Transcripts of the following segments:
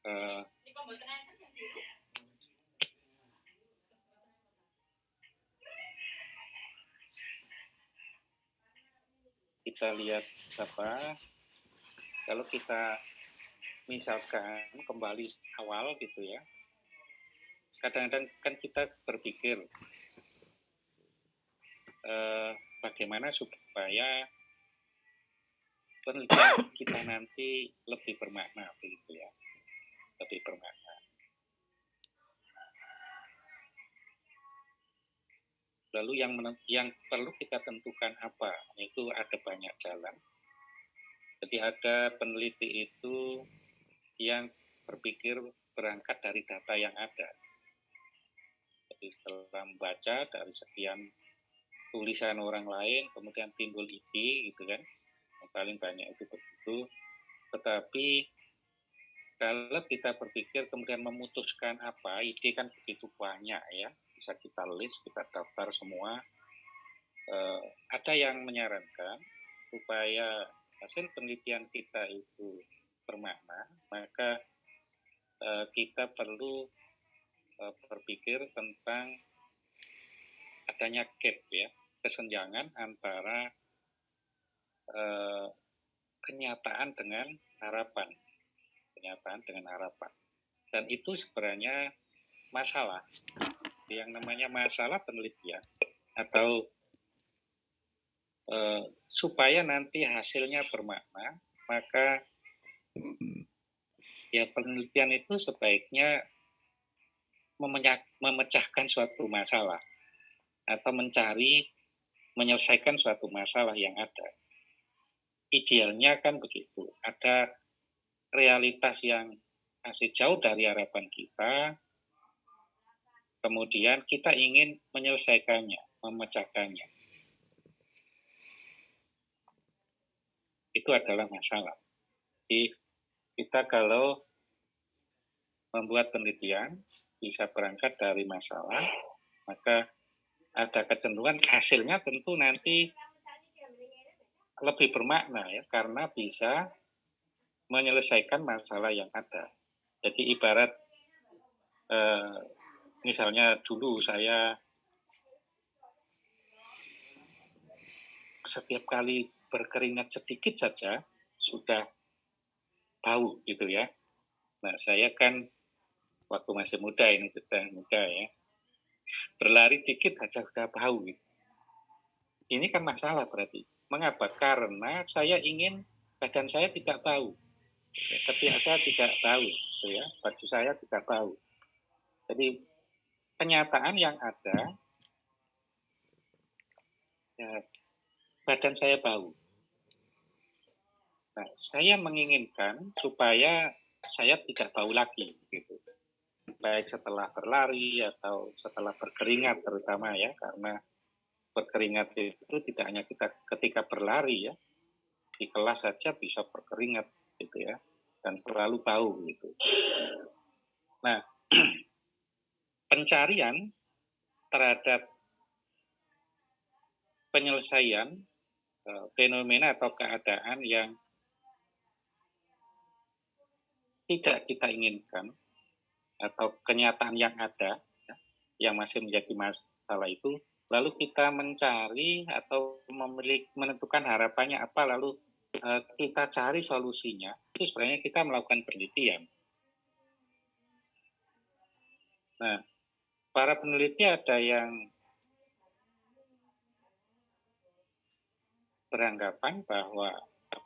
uh, kita lihat apa, kalau kita misalkan kembali awal gitu ya, kadang-kadang kan kita berpikir bagaimana supaya penelitian kita nanti lebih bermakna begitu ya, lebih bermakna. Lalu yang perlu kita tentukan apa? Itu ada banyak jalan. Jadi ada peneliti itu yang berpikir berangkat dari data yang ada. Jadi setelah membaca dari sekian tulisan orang lain, kemudian timbul ide gitu kan, yang paling banyak itu begitu. Tetapi kalau kita berpikir kemudian memutuskan apa, ide kan begitu banyak ya, bisa kita list, kita daftar semua. Ada yang menyarankan supaya hasil penelitian kita itu bermakna, maka kita perlu berpikir tentang adanya gap ya, kesenjangan antara kenyataan dengan harapan. Dan itu sebenarnya masalah. Yang namanya masalah penelitian atau supaya nanti hasilnya bermakna, maka ya penelitian itu sebaiknya memecahkan suatu masalah atau menyelesaikan suatu masalah yang ada. Idealnya kan begitu, ada realitas yang masih jauh dari harapan kita, kemudian kita ingin menyelesaikannya, memecahkannya. Itu adalah masalah. Jadi kita kalau membuat penelitian bisa berangkat dari masalah, maka ada kecenderungan hasilnya tentu nanti lebih bermakna ya, karena bisa menyelesaikan masalah yang ada. Jadi ibarat misalnya dulu saya setiap kali berkeringat sedikit saja sudah bau gitu ya. Nah saya kan waktu masih muda, ini sudah muda ya, berlari dikit saja sudah bau gitu. Ini kan masalah berarti. Mengapa? Karena saya ingin badan saya tidak bau. Ketiak saya tidak bau, gitu ya. Baju saya tidak bau. Jadi kenyataan yang ada, ya, badan saya bau. Nah, saya menginginkan supaya saya tidak bau lagi, gitu. Baik setelah berlari atau setelah berkeringat terutama ya, karena berkeringat itu tidak hanya kita ketika berlari ya, di kelas saja bisa berkeringat gitu ya, dan selalu bau gitu. Nah, pencarian terhadap penyelesaian fenomena atau keadaan yang tidak kita inginkan atau kenyataan yang ada ya, yang masih menjadi masalah itu, lalu kita mencari atau menentukan harapannya apa, lalu kita cari solusinya, itu sebenarnya kita melakukan penelitian. Nah, para peneliti ada yang beranggapan bahwa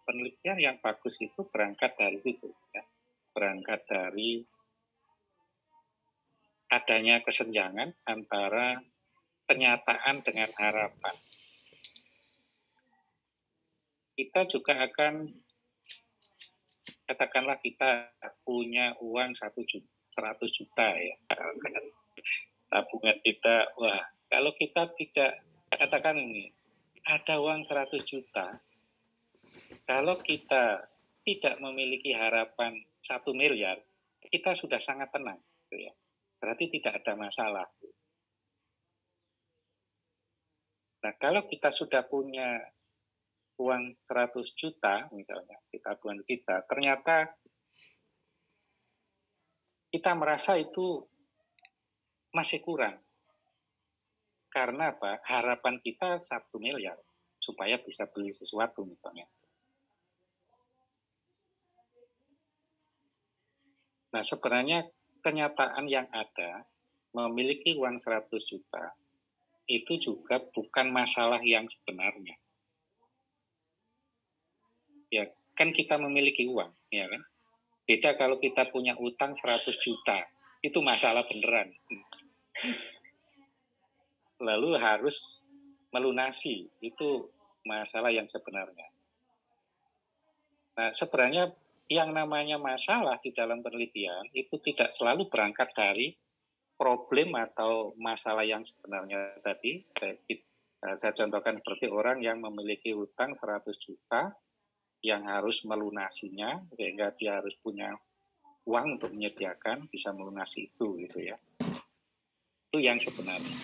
penelitian yang bagus itu berangkat dari itu, ya. Berangkat dari adanya kesenjangan antara kenyataan dengan harapan. Kita juga akan, katakanlah kita punya uang 100 juta ya, tabungan kita, wah kalau kita tidak, katakan ini, ada uang 100 juta, kalau kita tidak memiliki harapan 1 miliar, kita sudah sangat tenang, gitu ya. Berarti tidak ada masalah. Nah, kalau kita sudah punya uang 100 juta misalnya di tabungan kita, ternyata kita merasa itu masih kurang. Karena apa? Harapan kita 1 miliar supaya bisa beli sesuatu misalnya. Nah, sebenarnya kenyataan yang ada, memiliki uang 100 juta, itu juga bukan masalah yang sebenarnya. Ya, kan kita memiliki uang, ya kan? Beda kalau kita punya utang 100 juta, itu masalah beneran. Lalu harus melunasi, itu masalah yang sebenarnya. Nah, sebenarnya yang namanya masalah di dalam penelitian itu tidak selalu berangkat dari problem atau masalah yang sebenarnya tadi. Saya contohkan seperti orang yang memiliki utang 100 juta yang harus melunasinya, sehingga dia harus punya uang untuk menyediakan bisa melunasi itu gitu ya. Itu yang sebenarnya.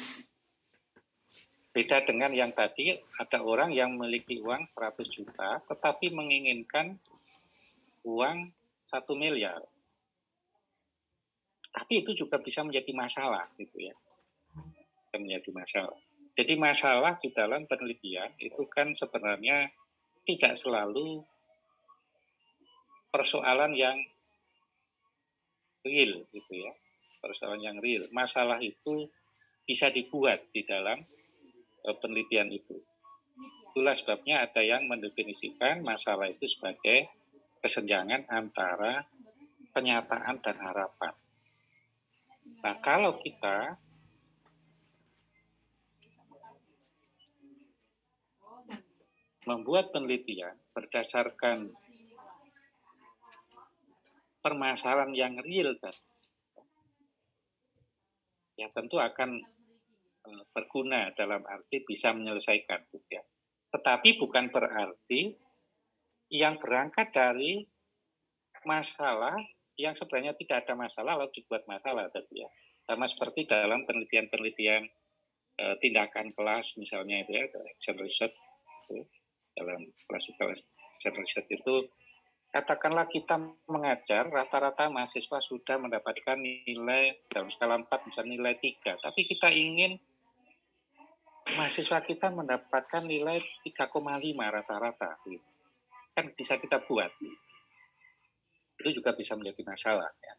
Beda dengan yang tadi, ada orang yang memiliki uang 100 juta tetapi menginginkan uang 1 miliar. Tapi itu juga bisa menjadi masalah gitu ya. Menjadi masalah. Jadi masalah di dalam penelitian itu kan sebenarnya tidak selalu persoalan yang real gitu ya. Persoalan yang real. Masalah itu bisa dibuat di dalam penelitian itu. Itulah sebabnya ada yang mendefinisikan masalah itu sebagai kesenjangan antara kenyataan dan harapan. Nah, kalau kita membuat penelitian berdasarkan permasalahan yang real, ya tentu akan berguna dalam arti bisa menyelesaikan. Ya. Tetapi bukan berarti yang berangkat dari masalah yang sebenarnya tidak ada masalah lalu dibuat masalah tadi ya. Sama seperti dalam penelitian-penelitian tindakan kelas misalnya itu ya, action research itu, dalam classical action research itu katakanlah kita mengajar rata-rata mahasiswa sudah mendapatkan nilai dalam skala 4 misalnya nilai 3, tapi kita ingin mahasiswa kita mendapatkan nilai 3,5 rata-rata. Kan bisa kita buat. Itu juga bisa menjadi masalah. Ya.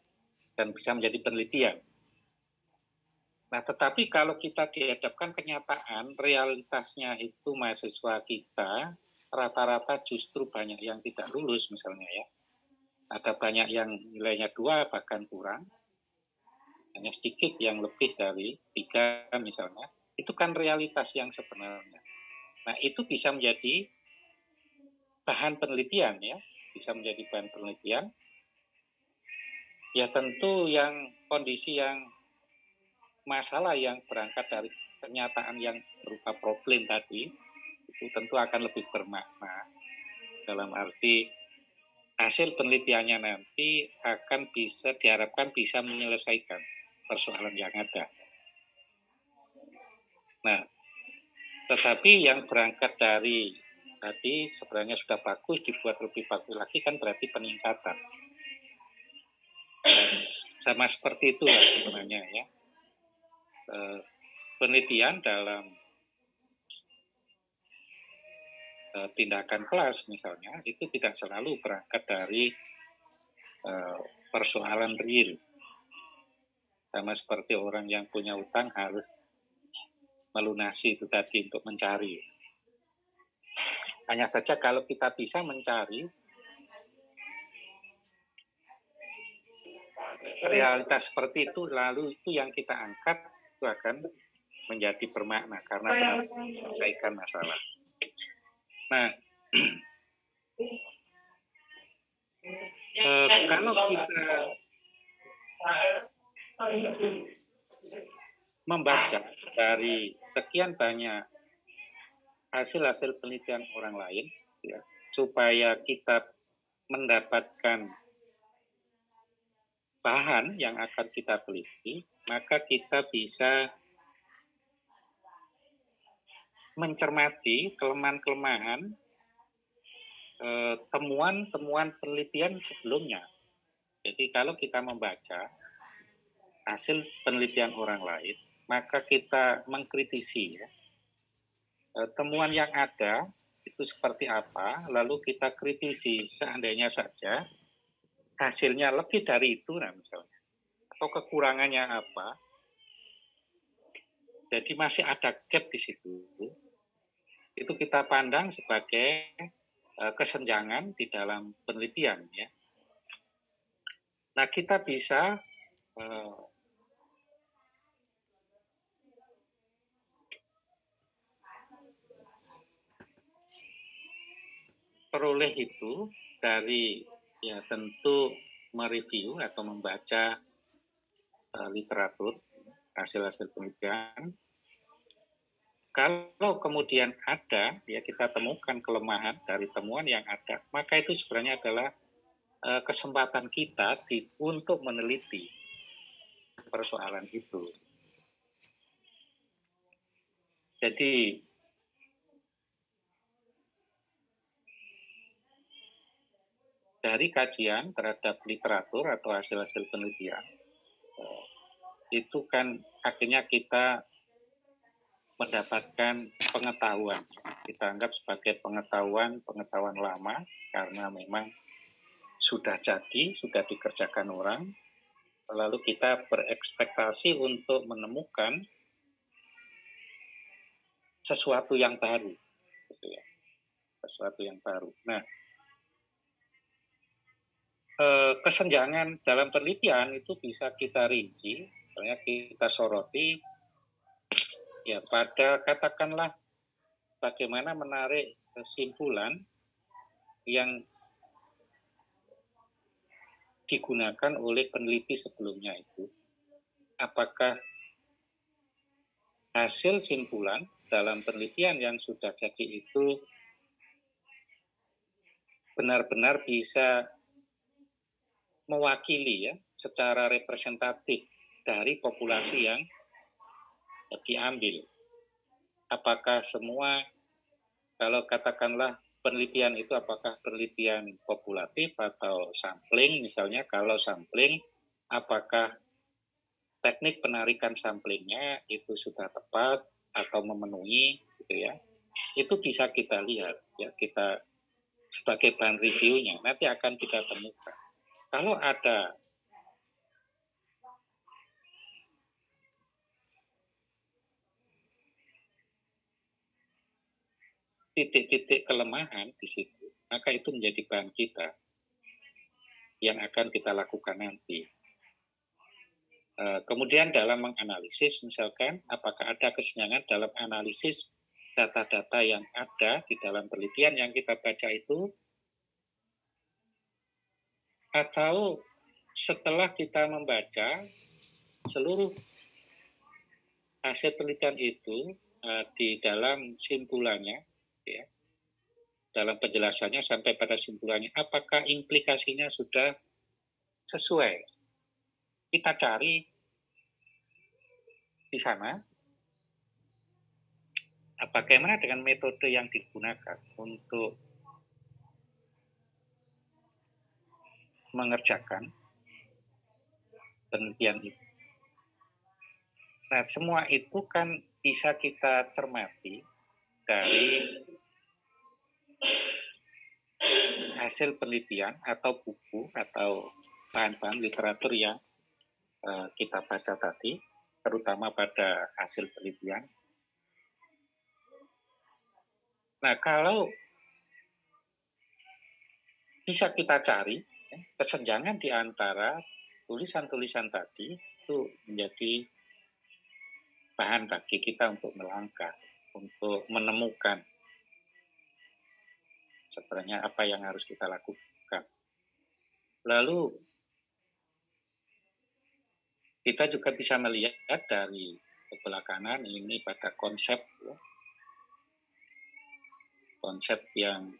Dan bisa menjadi penelitian. Nah, tetapi kalau kita dihadapkan kenyataan, realitasnya itu mahasiswa kita, rata-rata justru banyak yang tidak lulus misalnya ya. Ada banyak yang nilainya 2 bahkan kurang. Hanya sedikit yang lebih dari 3 misalnya. Itu kan realitas yang sebenarnya. Nah, itu bisa menjadi bahan penelitian ya, bisa menjadi bahan penelitian. Ya tentu yang kondisi yang masalah yang berangkat dari kenyataan yang berupa problem tadi, itu tentu akan lebih bermakna. Dalam arti hasil penelitiannya nanti akan bisa diharapkan bisa menyelesaikan persoalan yang ada. Nah, tetapi yang berangkat dari tadi sebenarnya sudah bagus, dibuat lebih bagus lagi kan berarti peningkatan. Dan sama seperti itulah sebenarnya ya. Penelitian dalam tindakan kelas misalnya itu tidak selalu berangkat dari persoalan real. Sama seperti orang yang punya utang harus melunasi itu tadi untuk mencari. Hanya saja kalau kita bisa mencari realitas seperti itu, lalu itu yang kita angkat itu akan menjadi bermakna karena benar menyelesaikan masalah. Nah, kalau kita membaca dari sekian banyak hasil-hasil penelitian orang lain, ya, supaya kita mendapatkan bahan yang akan kita teliti, maka kita bisa mencermati kelemahan-kelemahan temuan-temuan penelitian sebelumnya. Jadi kalau kita membaca hasil penelitian orang lain, maka kita mengkritisi ya, temuan yang ada itu seperti apa, lalu kita kritisi seandainya saja hasilnya lebih dari itu, nah misalnya, atau kekurangannya apa, jadi masih ada gap di situ, itu kita pandang sebagai kesenjangan di dalam penelitian ya. Nah, kita bisa peroleh itu dari ya tentu mereview atau membaca literatur hasil-hasil penelitian. Kalau kemudian ada ya kita temukan kelemahan dari temuan yang ada, maka itu sebenarnya adalah kesempatan kita untuk meneliti persoalan itu. Jadi dari kajian terhadap literatur atau hasil-hasil penelitian, itu kan akhirnya kita mendapatkan pengetahuan. Kita anggap sebagai pengetahuan lama, karena memang sudah jadi, sudah dikerjakan orang, lalu kita berekspektasi untuk menemukan sesuatu yang baru. Gitu ya. Sesuatu yang baru. Nah, kesenjangan dalam penelitian itu bisa kita rinci, misalnya kita soroti, ya pada katakanlah bagaimana menarik kesimpulan yang digunakan oleh peneliti sebelumnya itu. Apakah hasil simpulan dalam penelitian yang sudah jadi itu benar-benar bisa mewakili ya secara representatif dari populasi yang diambil. Apakah semua, kalau katakanlah penelitian itu apakah penelitian populatif atau sampling, misalnya kalau sampling, apakah teknik penarikan samplingnya itu sudah tepat atau memenuhi, gitu ya. Itu bisa kita lihat, ya kita sebagai bahan reviewnya nanti akan kita temukan. Kalau ada titik-titik kelemahan di situ, maka itu menjadi bahan kita yang akan kita lakukan nanti. Kemudian dalam menganalisis, misalkan apakah ada kesenjangan dalam analisis data-data yang ada di dalam penelitian yang kita baca itu, atau setelah kita membaca seluruh hasil penelitian itu di dalam simpulannya, ya, dalam penjelasannya sampai pada simpulannya, apakah implikasinya sudah sesuai? Kita cari di sana, bagaimana dengan metode yang digunakan untuk mengerjakan penelitian itu. Nah, semua itu kan bisa kita cermati dari hasil penelitian atau buku atau bahan-bahan literatur yang kita baca tadi, terutama pada hasil penelitian. Nah, kalau bisa kita cari kesenjangan di antara tulisan-tulisan tadi, itu menjadi bahan bagi kita untuk melangkah, untuk menemukan sebenarnya apa yang harus kita lakukan. Lalu kita juga bisa melihat dari sebelah kanan ini pada konsep, ya, konsep yang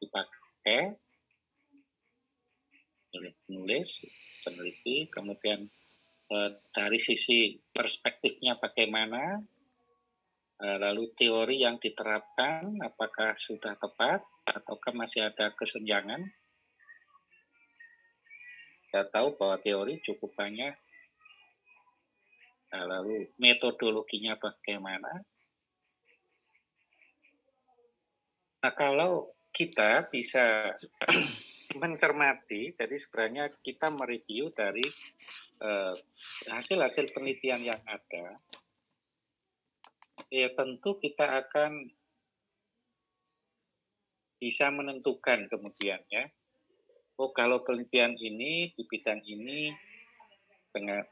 dipakai oleh penulis, peneliti, kemudian dari sisi perspektifnya bagaimana, lalu teori yang diterapkan apakah sudah tepat ataukah masih ada kesenjangan. Kita tahu bahwa teori cukup banyak, nah, lalu metodologinya bagaimana. Nah, kalau kita bisa mencermati, jadi sebenarnya kita mereview dari hasil-hasil penelitian yang ada, ya tentu kita akan bisa menentukan kemudian ya, oh kalau penelitian ini di bidang ini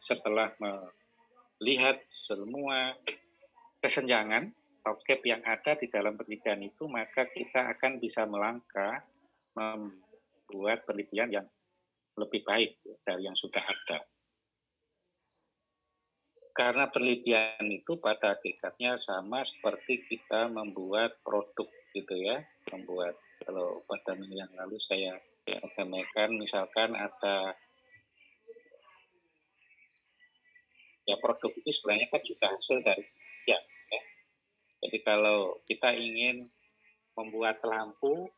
setelah melihat semua kesenjangan atau gap yang ada di dalam penelitian itu, maka kita akan bisa melangkah membuat penelitian yang lebih baik dari yang sudah ada. Karena penelitian itu pada hakikatnya sama seperti kita membuat produk gitu ya, membuat, kalau pada minggu yang lalu saya sampaikan, misalkan ada ya produk itu sebenarnya kan juga hasil dari ya. Jadi kalau kita ingin membuat lampu,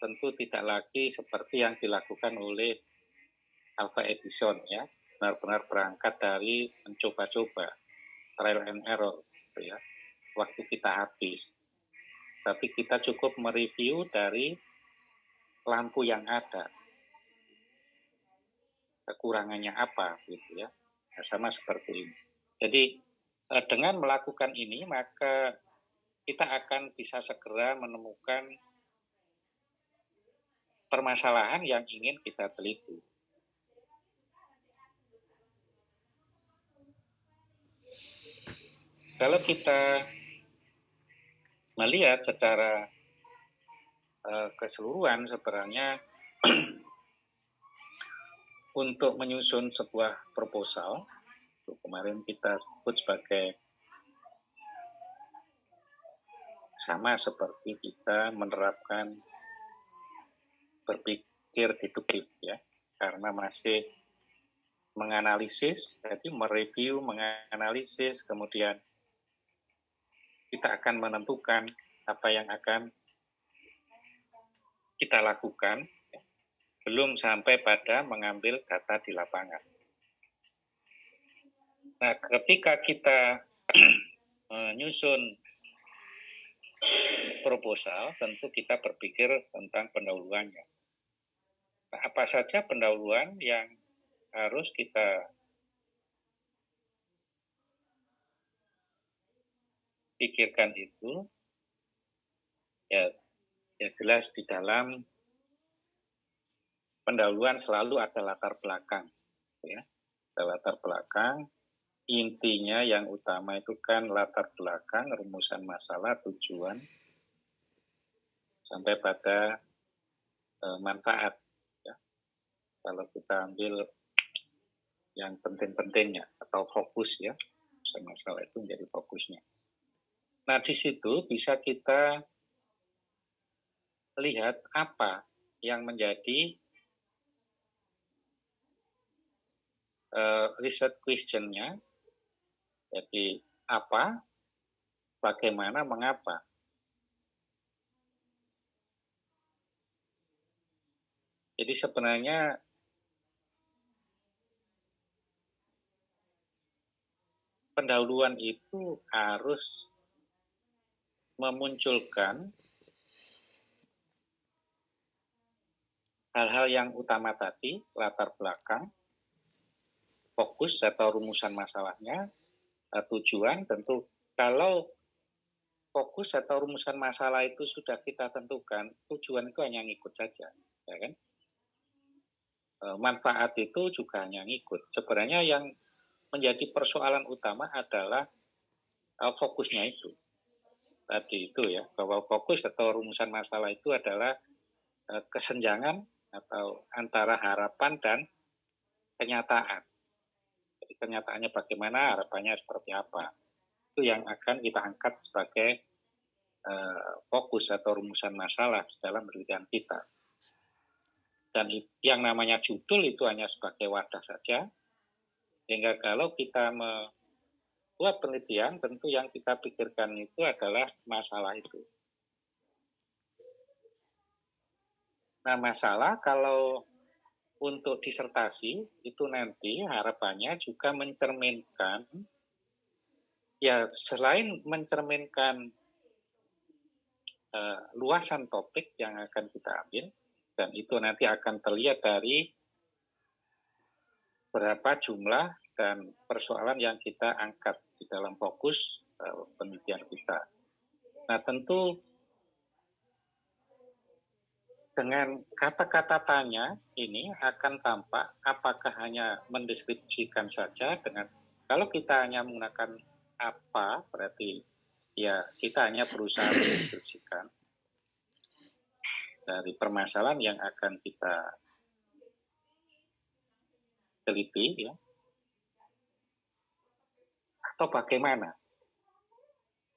tentu tidak lagi seperti yang dilakukan oleh Alva Edison ya, benar-benar berangkat dari mencoba-coba, trial and error gitu ya, waktu kita habis. Tapi kita cukup mereview dari lampu yang ada, kekurangannya apa gitu ya. Nah, sama seperti ini. Jadi dengan melakukan ini maka kita akan bisa segera menemukan permasalahan yang ingin kita teliti. Kalau kita melihat secara keseluruhan sebenarnya untuk menyusun sebuah proposal, kemarin kita sebut sebagai sama seperti kita menerapkan berpikir deduktif ya, karena masih menganalisis, jadi mereview, menganalisis, kemudian kita akan menentukan apa yang akan kita lakukan, belum sampai pada mengambil data di lapangan. Nah, ketika kita menyusun proposal, tentu kita berpikir tentang pendahuluannya. Nah, apa saja pendahuluan yang harus kita pikirkan itu? Ya jelas di dalam pendahuluan selalu ada latar belakang, ya. Ada latar belakang. Intinya yang utama itu kan latar belakang, rumusan masalah, tujuan, sampai pada manfaat. Ya. Kalau kita ambil yang penting-pentingnya atau fokus ya, masalah itu menjadi fokusnya. Nah di situ bisa kita lihat apa yang menjadi research question-nya. Jadi apa, bagaimana, mengapa. Jadi sebenarnya pendahuluan itu harus memunculkan hal-hal yang utama tadi, latar belakang, fokus atau rumusan masalahnya, tujuan. Tentu kalau fokus atau rumusan masalah itu sudah kita tentukan, tujuan itu hanya ngikut saja, ya kan? Manfaat itu juga hanya ngikut. Sebenarnya yang menjadi persoalan utama adalah fokusnya itu. Tadi itu ya, bahwa fokus atau rumusan masalah itu adalah kesenjangan atau antara harapan dan kenyataan. Jadi kenyataannya bagaimana, harapannya seperti apa. Itu yang akan kita angkat sebagai fokus atau rumusan masalah dalam penelitian kita. Dan yang namanya judul itu hanya sebagai wadah saja. Sehingga kalau kita membuat penelitian, tentu yang kita pikirkan itu adalah masalah itu. Nah, masalah kalau untuk disertasi itu nanti harapannya juga mencerminkan, ya selain mencerminkan luasan topik yang akan kita ambil, dan itu nanti akan terlihat dari berapa jumlah dan persoalan yang kita angkat di dalam fokus penelitian kita. Nah, tentu dengan kata-kata tanya ini akan tampak apakah hanya mendeskripsikan saja dengan, kalau kita hanya menggunakan apa, berarti ya kita hanya berusaha mendeskripsikan dari permasalahan yang akan kita teliti, ya, atau bagaimana.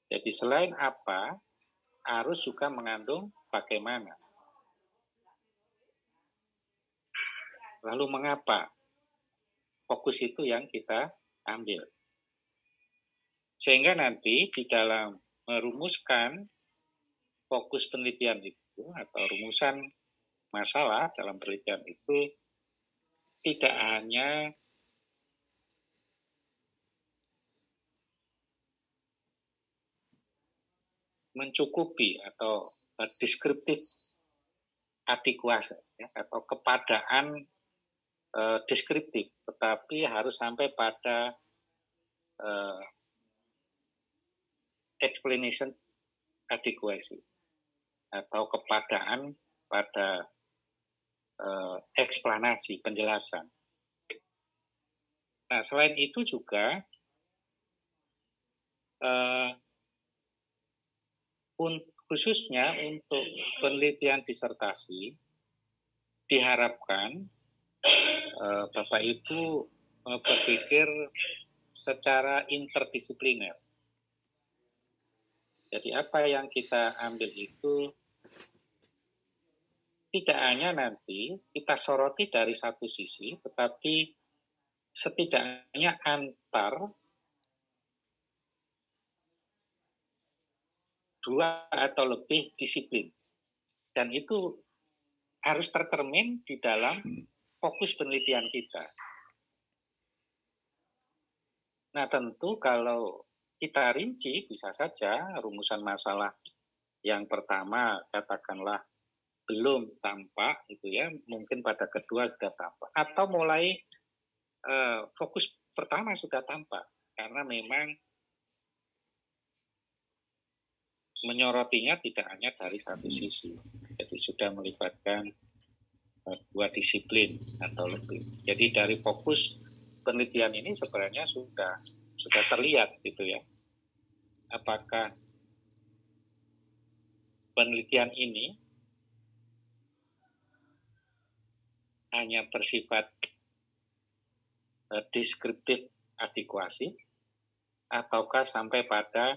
Jadi selain apa, harus juga mengandung bagaimana. Lalu mengapa? Fokus itu yang kita ambil. Sehingga nanti di dalam merumuskan fokus penelitian itu atau rumusan masalah dalam penelitian itu tidak hanya mencukupi atau deskriptif adekuasi, ya, atau kepadaan deskriptif, tetapi harus sampai pada explanation adequacy atau kepadaan pada eksplanasi, penjelasan. Nah, selain itu juga khususnya untuk penelitian disertasi diharapkan Bapak Ibu berpikir secara interdisipliner. Jadi apa yang kita ambil itu tidak hanya nanti kita soroti dari satu sisi, tetapi setidaknya antar dua atau lebih disiplin. Dan itu harus tercermin di dalam fokus penelitian kita. Nah, tentu kalau kita rinci, bisa saja rumusan masalah yang pertama katakanlah belum tampak, gitu ya, mungkin pada kedua sudah tampak, atau mulai fokus pertama sudah tampak, karena memang menyorotinya tidak hanya dari satu sisi, jadi sudah melibatkan dua disiplin atau lebih. Jadi dari fokus penelitian ini sebenarnya sudah terlihat, gitu ya, apakah penelitian ini hanya bersifat deskriptif adekuasi ataukah sampai pada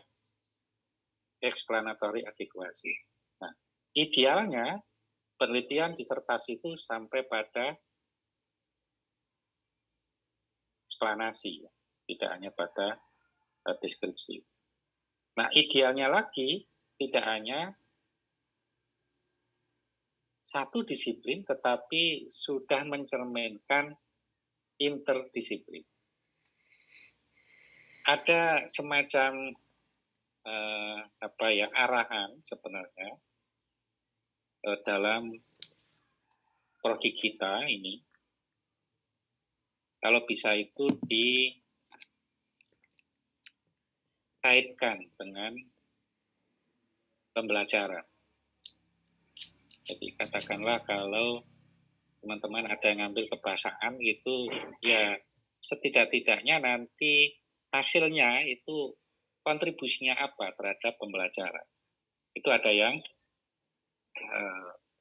explanatory adekuasi. Nah, idealnya penelitian disertasi itu sampai pada eksplanasi, tidak hanya pada deskripsi. Nah, idealnya lagi tidak hanya satu disiplin, tetapi sudah mencerminkan interdisiplin. Ada semacam arahan sebenarnya dalam prodi kita ini, kalau bisa itu dikaitkan dengan pembelajaran. Jadi katakanlah kalau teman-teman ada yang ngambil kebahasaan gitu, ya setidak-tidaknya nanti hasilnya itu kontribusinya apa terhadap pembelajaran. Itu ada yang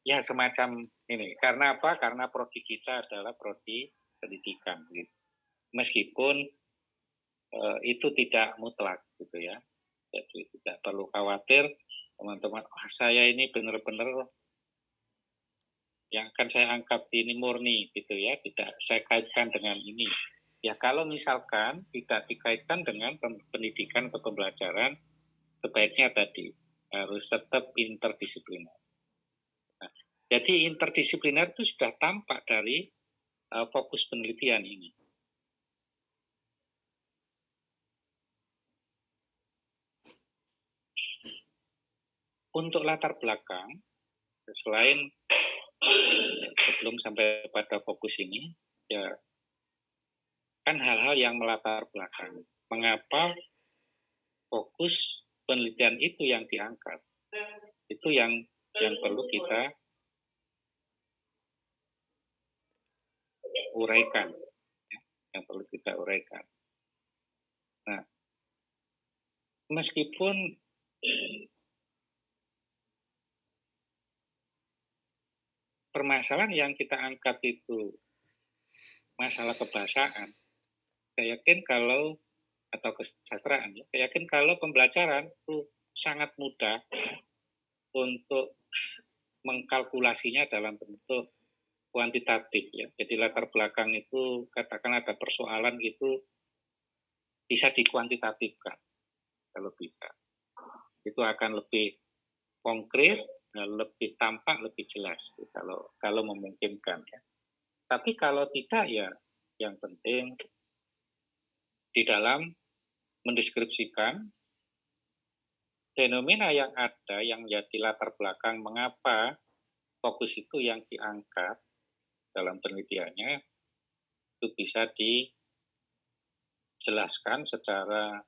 ya semacam ini. Karena apa? Karena prodi kita adalah prodi pendidikan. Gitu. Meskipun itu tidak mutlak, gitu ya. Jadi tidak perlu khawatir teman-teman, saya ini benar-benar yang akan saya angkat ini murni, gitu ya. Tidak saya kaitkan dengan ini. Ya kalau misalkan tidak dikaitkan dengan pendidikan atau pembelajaran, sebaiknya tadi harus tetap interdisipliner. Nah, jadi interdisipliner itu sudah tampak dari fokus penelitian ini. Untuk latar belakang, selain sebelum sampai pada fokus ini, ya kan hal-hal yang melatar belakang. Mengapa fokus penelitian itu yang diangkat? Itu yang perlu kita uraikan. Yang perlu kita uraikan. Nah, meskipun permasalahan yang kita angkat itu masalah kebahasaan, saya yakin kalau, atau kesastraan, ya, saya yakin kalau pembelajaran itu sangat mudah untuk mengkalkulasinya dalam bentuk kuantitatif, ya. Jadi latar belakang itu, katakan ada persoalan itu bisa dikuantitatifkan kalau bisa. Itu akan lebih konkret, lebih tampak, lebih jelas kalau memungkinkan, ya. Tapi kalau tidak, ya yang penting di dalam mendeskripsikan fenomena yang ada yang menjadi latar belakang mengapa fokus itu yang diangkat dalam penelitiannya itu bisa dijelaskan secara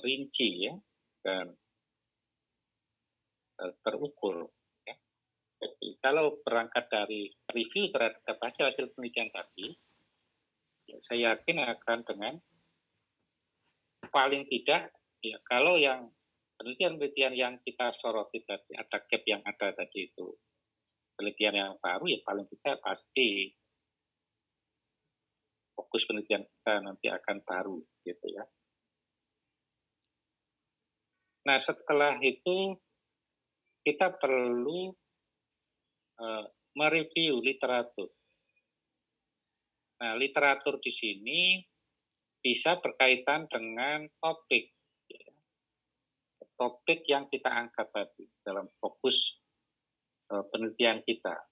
rinci, ya, dan terukur. Ya. Jadi kalau berangkat dari review terhadap hasil penelitian tadi, ya, saya yakin akan dengan paling tidak, ya, kalau yang penelitian-penelitian yang kita soroti tadi, ada gap yang ada tadi itu, penelitian yang baru, ya paling tidak pasti fokus penelitian kita nanti akan baru, gitu ya. Nah, setelah itu kita perlu mereview literatur. Nah, literatur di sini bisa berkaitan dengan topik, ya. Topik yang kita angkat tadi dalam fokus penelitian kita.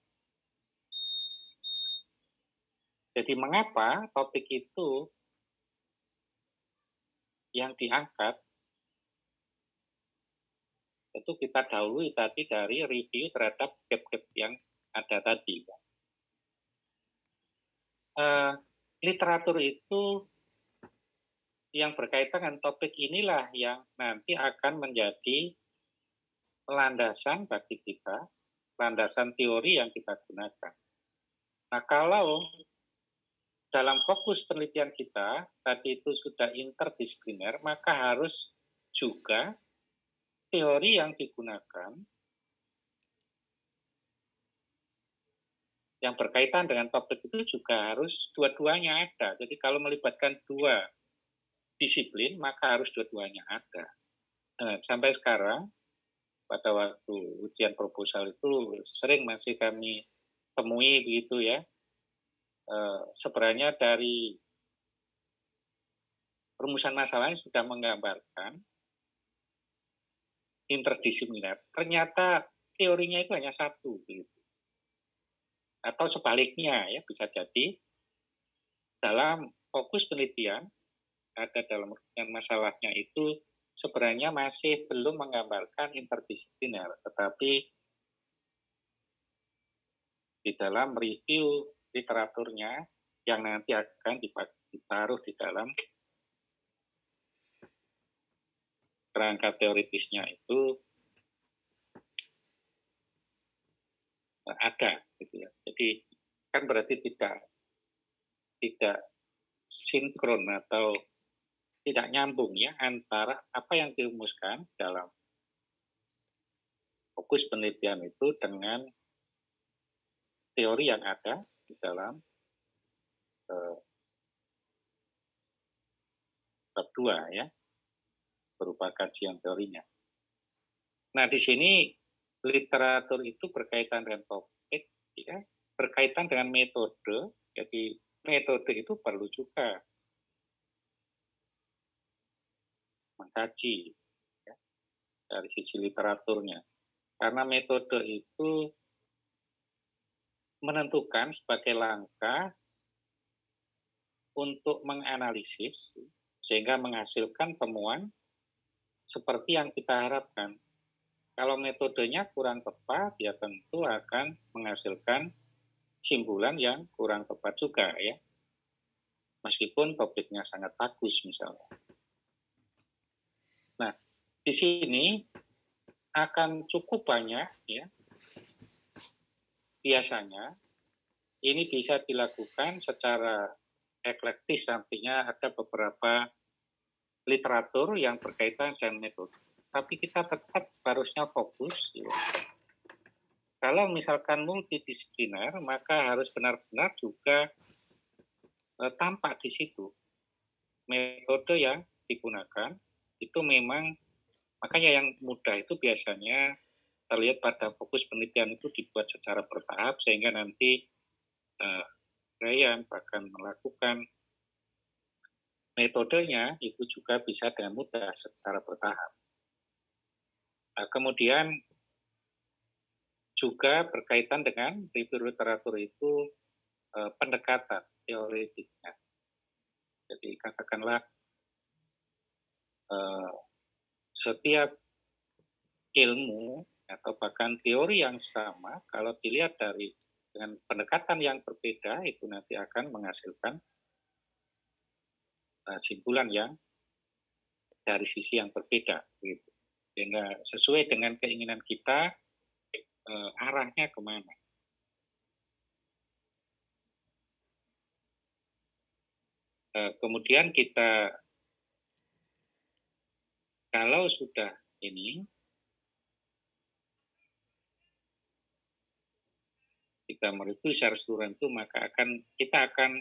Jadi mengapa topik itu yang diangkat, itu kita dahului tadi dari review terhadap gap-gap yang ada tadi. Literatur itu yang berkaitan dengan topik inilah yang nanti akan menjadi landasan bagi kita, landasan teori yang kita gunakan. Nah, kalau dalam fokus penelitian kita tadi itu sudah interdisipliner, maka harus juga teori yang digunakan yang berkaitan dengan topik itu juga harus dua-duanya ada. Jadi kalau melibatkan dua disiplin, maka harus dua-duanya ada. Nah, sampai sekarang, pada waktu ujian proposal itu sering masih kami temui begitu, ya. Sebenarnya dari rumusan masalahnya sudah menggambarkan interdisipliner. Ternyata teorinya itu hanya satu, begitu. Atau sebaliknya, ya, bisa jadi dalam fokus penelitian ada dalam rumusan masalahnya itu sebenarnya masih belum menggambarkan interdisipliner, tetapi di dalam review literaturnya yang nanti akan ditaruh di dalam kerangka teoritisnya itu ada, gitu ya. Jadi kan berarti tidak sinkron atau tidak nyambung, ya, antara apa yang dirumuskan dalam fokus penelitian itu dengan teori yang ada di dalam bab 2, ya, berupa kajian teorinya. Nah, di sini literatur itu berkaitan dengan topik, ya, berkaitan dengan metode. Jadi metode itu perlu juga mengkaji, ya, dari sisi literaturnya. Karena metode itu menentukan sebagai langkah untuk menganalisis sehingga menghasilkan temuan seperti yang kita harapkan. Kalau metodenya kurang tepat, ya tentu akan menghasilkan kesimpulan yang kurang tepat juga ya. Meskipun topiknya sangat bagus misalnya. Nah, di sini akan cukup banyak ya. Biasanya ini bisa dilakukan secara eklektis, artinya ada beberapa literatur yang berkaitan dengan metode. Tapi kita tetap harusnya fokus. Ya. Kalau misalkan multidisipliner, maka harus benar-benar juga tampak di situ. Metode yang digunakan itu memang, makanya yang mudah itu biasanya terlihat pada fokus penelitian itu dibuat secara bertahap sehingga nanti Ryan bahkan melakukan metodenya itu juga bisa dengan mudah secara bertahap. Nah, kemudian juga berkaitan dengan review literatur itu pendekatan teoretiknya. Jadi katakanlah setiap ilmu atau bahkan teori yang sama, kalau dilihat dengan pendekatan yang berbeda, itu nanti akan menghasilkan kesimpulan yang dari sisi yang berbeda. Gitu. Sehingga sesuai dengan keinginan kita, arahnya kemana. Kemudian kita, kalau sudah ini, kita mereview secara keseluruhan itu, maka kita akan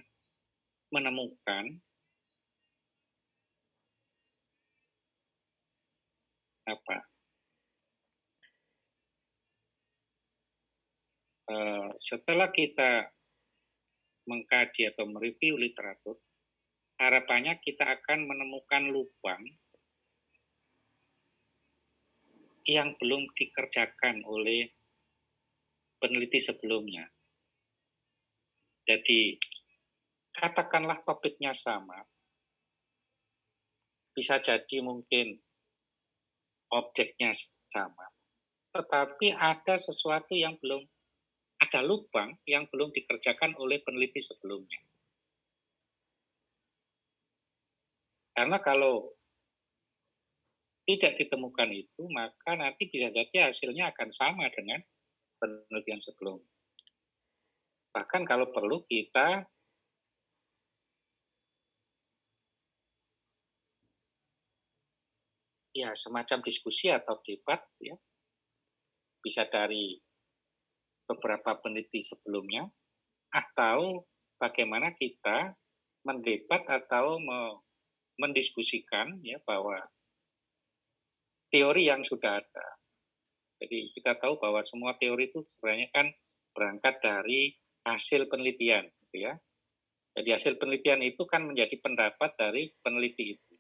menemukan setelah kita mengkaji atau mereview literatur, harapannya kita akan menemukan lubang yang belum dikerjakan oleh peneliti sebelumnya. Jadi, katakanlah topiknya sama, bisa jadi mungkin objeknya sama, tetapi ada sesuatu yang belum, ada lubang yang belum dikerjakan oleh peneliti sebelumnya. Karena kalau tidak ditemukan itu, maka nanti bisa jadi hasilnya akan sama dengan penelitian sebelumnya. Bahkan kalau perlu kita ya semacam diskusi atau debat ya, bisa dari beberapa peneliti sebelumnya, atau bagaimana kita mendebat atau mendiskusikan ya bahwa teori yang sudah ada. Jadi kita tahu bahwa semua teori itu sebenarnya kan berangkat dari hasil penelitian, gitu ya. Jadi hasil penelitian itu kan menjadi pendapat dari peneliti itu.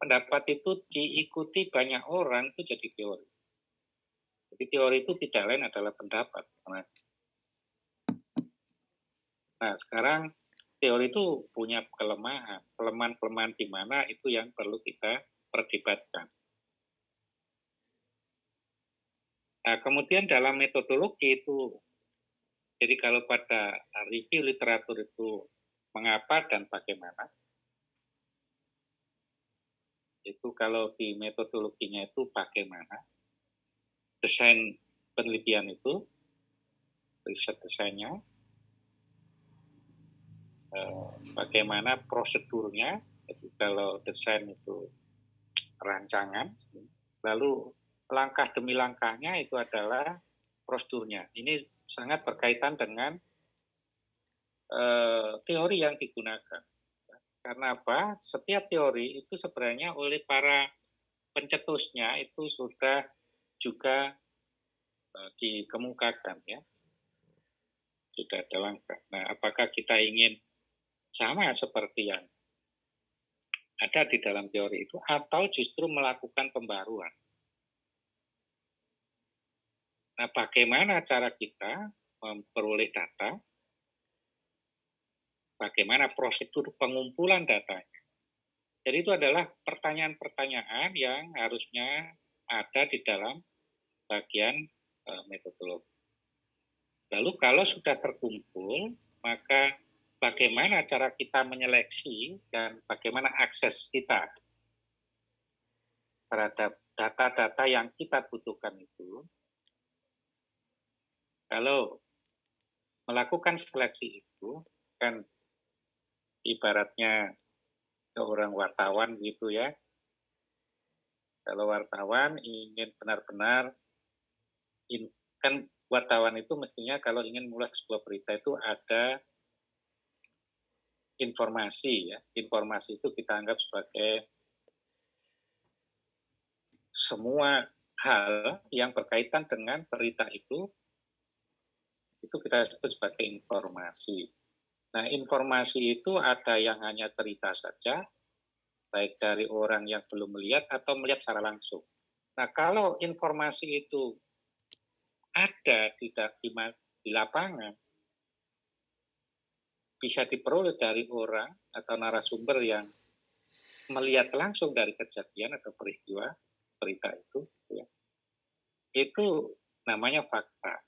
Pendapat itu diikuti banyak orang itu jadi teori. Jadi teori itu tidak lain adalah pendapat. Nah sekarang teori itu punya kelemahan. Kelemahan-kelemahan di mana itu yang perlu kita perdebatkan. Nah kemudian dalam metodologi itu, jadi kalau pada review literatur itu mengapa dan bagaimana, itu kalau di metodologinya itu bagaimana, desain penelitian itu, riset desainnya, bagaimana prosedurnya, jadi kalau desain itu rancangan, lalu langkah demi langkahnya itu adalah prosedurnya. Ini sangat berkaitan dengan teori yang digunakan. Karena apa? Setiap teori itu sebenarnya oleh para pencetusnya itu sudah juga dikemukakan ya. Sudah ada langkah. Nah, apakah kita ingin sama seperti yang ada di dalam teori itu atau justru melakukan pembaruan? Nah, bagaimana cara kita memperoleh data bagaimana prosedur pengumpulan datanya. Jadi itu adalah pertanyaan-pertanyaan yang harusnya ada di dalam bagian metodologi. Lalu kalau sudah terkumpul, maka bagaimana cara kita menyeleksi dan bagaimana akses kita terhadap data-data yang kita butuhkan itu. Kalau melakukan seleksi itu, kan ibaratnya seorang wartawan gitu ya. Kalau wartawan ingin benar-benar, kan wartawan itu mestinya kalau ingin mulai sebuah berita itu ada informasi ya. Informasi itu kita anggap sebagai semua hal yang berkaitan dengan berita itu kita sebut sebagai informasi. Nah, informasi itu ada yang hanya cerita saja, baik dari orang yang belum melihat atau melihat secara langsung. Nah, kalau informasi itu ada di lapangan, bisa diperoleh dari orang atau narasumber yang melihat langsung dari kejadian atau peristiwa berita itu, ya. Itu namanya fakta.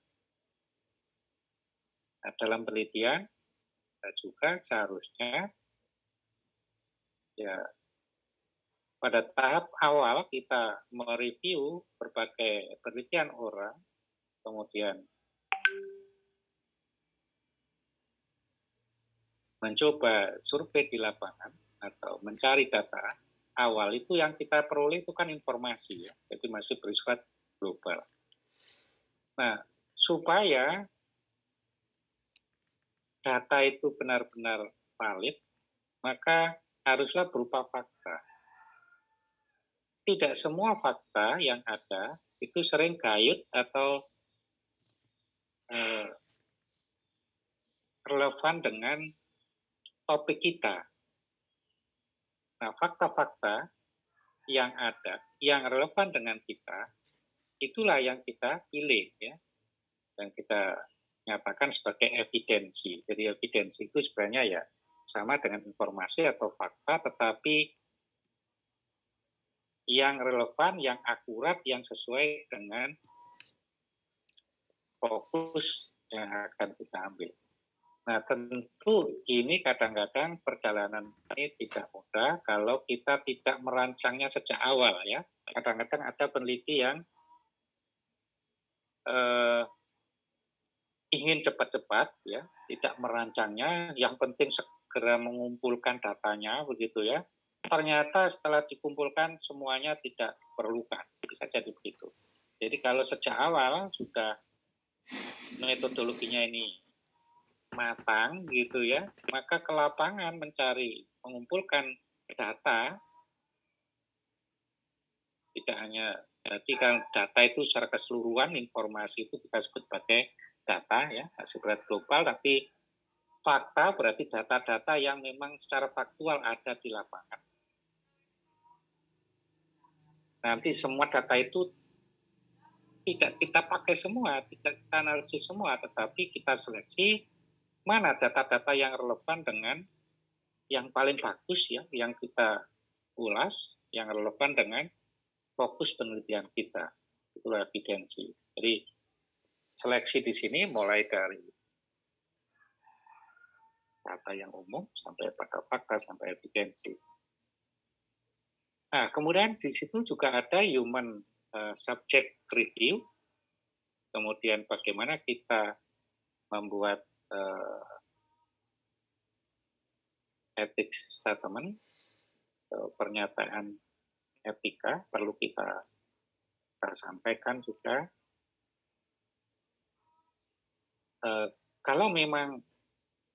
Nah, dalam penelitian juga seharusnya ya pada tahap awal kita mereview berbagai penelitian orang, kemudian mencoba survei di lapangan atau mencari data awal, itu yang kita peroleh itu kan informasi ya, jadi masih bersifat global. Nah, supaya data itu benar-benar valid, maka haruslah berupa fakta. Tidak semua fakta yang ada itu sering gayut atau relevan dengan topik kita. Nah, fakta-fakta yang ada, yang relevan dengan kita, itulah yang kita pilih ya, dan kita nyatakan sebagai evidensi. Jadi evidensi itu sebenarnya ya sama dengan informasi atau fakta, tetapi yang relevan, yang akurat, yang sesuai dengan fokus yang akan kita ambil. Nah, tentu ini kadang-kadang perjalanan ini tidak mudah kalau kita tidak merancangnya sejak awal ya. Kadang-kadang ada peneliti yang ingin cepat-cepat ya, tidak merancangnya, yang penting segera mengumpulkan datanya begitu ya. Ternyata setelah dikumpulkan semuanya tidak diperlukan, bisa jadi begitu. Jadi kalau sejak awal sudah metodologinya ini matang gitu ya, maka ke lapangan mencari, mengumpulkan data, tidak hanya, berarti kan data itu secara keseluruhan, informasi itu kita sebut sebagai data ya, bersifat global, tapi fakta berarti data-data yang memang secara faktual ada di lapangan. Nanti semua data itu tidak kita pakai semua, tidak kita analisis semua, tetapi kita seleksi mana data-data yang relevan dengan yang paling bagus ya, yang kita ulas, yang relevan dengan fokus penelitian kita. Itulah evidensi. Jadi seleksi di sini mulai dari data yang umum sampai pada fakta sampai evidensi. Nah, kemudian di situ juga ada human subject review, kemudian bagaimana kita membuat ethics statement, pernyataan etika perlu kita sampaikan juga. Kalau memang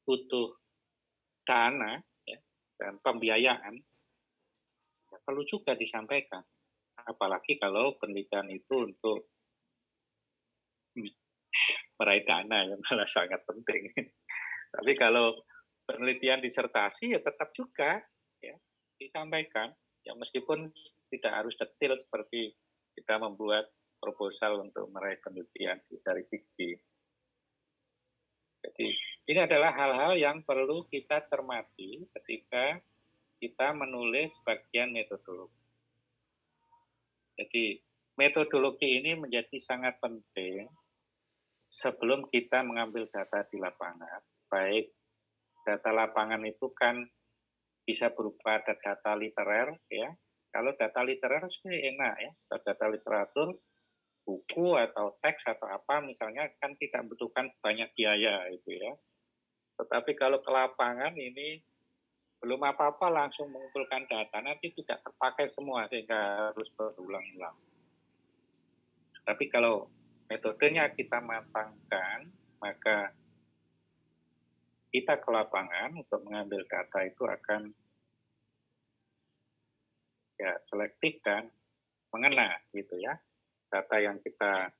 butuh dana ya, dan pembiayaan, ya perlu juga disampaikan. Apalagi kalau penelitian itu untuk meraih dana, yang malah sangat penting. Tapi kalau penelitian disertasi ya tetap juga ya disampaikan, ya meskipun tidak harus detail seperti kita membuat proposal untuk meraih penelitian dari diksi. Jadi Ini adalah hal-hal yang perlu kita cermati ketika kita menulis bagian metodologi. Jadi metodologi ini menjadi sangat penting sebelum kita mengambil data di lapangan. Baik data lapangan itu kan bisa berupa data literer, ya. Kalau data literer sih enak ya, data literatur, buku atau teks atau apa misalnya kan tidak membutuhkan banyak biaya itu ya. Tetapi kalau ke lapangan ini belum apa-apa langsung mengumpulkan data, nanti tidak terpakai semua sehingga harus berulang-ulang. Tapi kalau metodenya kita matangkan, maka kita ke lapangan untuk mengambil data itu akan ya selektif dan mengena gitu ya. Data yang kita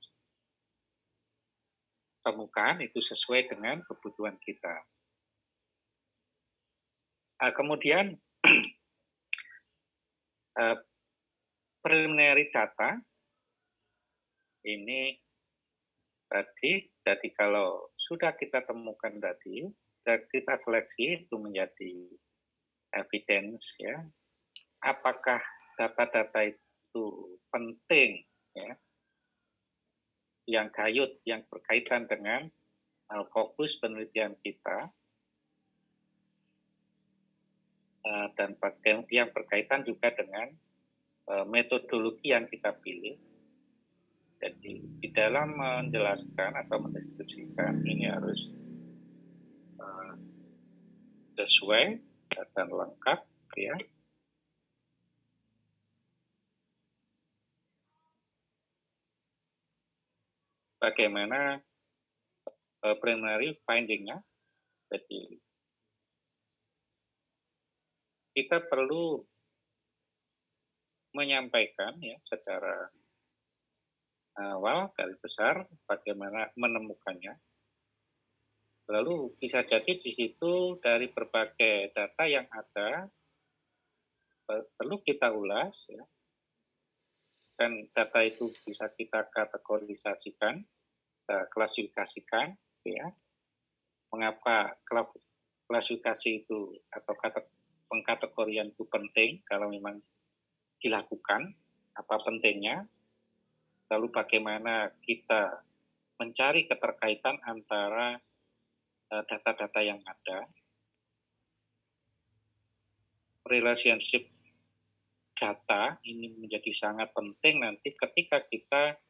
temukan itu sesuai dengan kebutuhan kita. Kemudian preliminary data ini tadi, jadi kalau sudah kita temukan tadi, kita seleksi itu menjadi evidence ya. Apakah data-data itu penting ya, yang gayut, yang berkaitan dengan fokus penelitian kita, dan yang berkaitan juga dengan metodologi yang kita pilih. Jadi di dalam menjelaskan atau mendeskripsikan ini harus sesuai dan lengkap ya. Bagaimana preliminary finding-nya. Jadi kita perlu menyampaikan ya secara awal garis besar bagaimana menemukannya. Lalu bisa jadi di situ dari berbagai data yang ada perlu kita ulas ya. Dan data itu bisa kita kategorisasikan, klasifikasikan ya. Mengapa klasifikasi itu atau pengkategorian itu penting kalau memang dilakukan, apa pentingnya, lalu bagaimana kita mencari keterkaitan antara data-data yang ada, relationship data ini menjadi sangat penting nanti ketika kita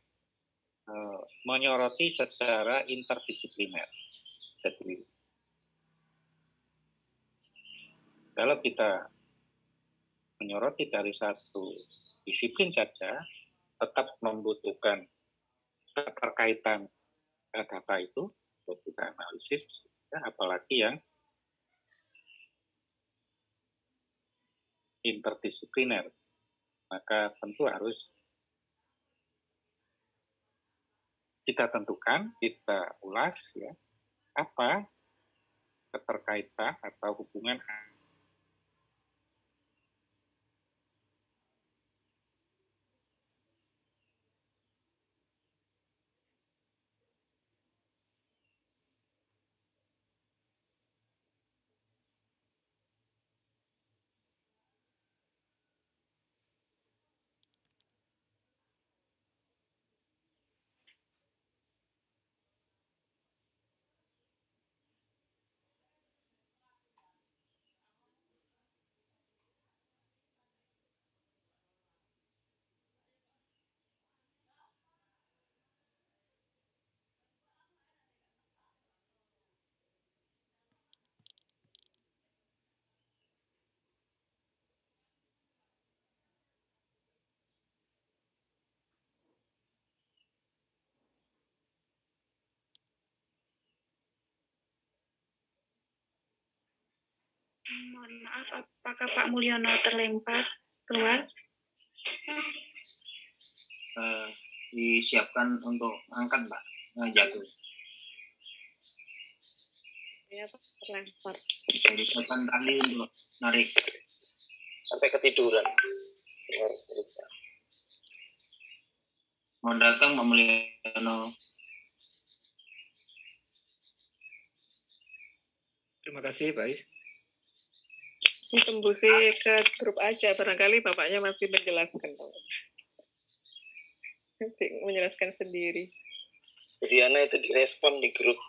menyoroti secara interdisipliner. Jadi kalau kita menyoroti dari satu disiplin saja, tetap membutuhkan keterkaitan data itu untuk kita analisis, ya, apalagi yang interdisipliner. Maka tentu harus kita tentukan, kita ulas ya, apa keterkaitan atau hubungan Mohon maaf, apakah Pak Mulyono terlempar keluar? Disiapkan untuk angkat, Mbak, jatuh. Ya, terlempar. Disiapkan tali untuk narik. Sampai ketiduran. Mau datang Pak Mulyono. Terima kasih, Pak Is. Tembusi ke grup aja, barangkali Bapaknya masih menjelaskan. Menjelaskan sendiri. Jadi anak itu direspon di grup.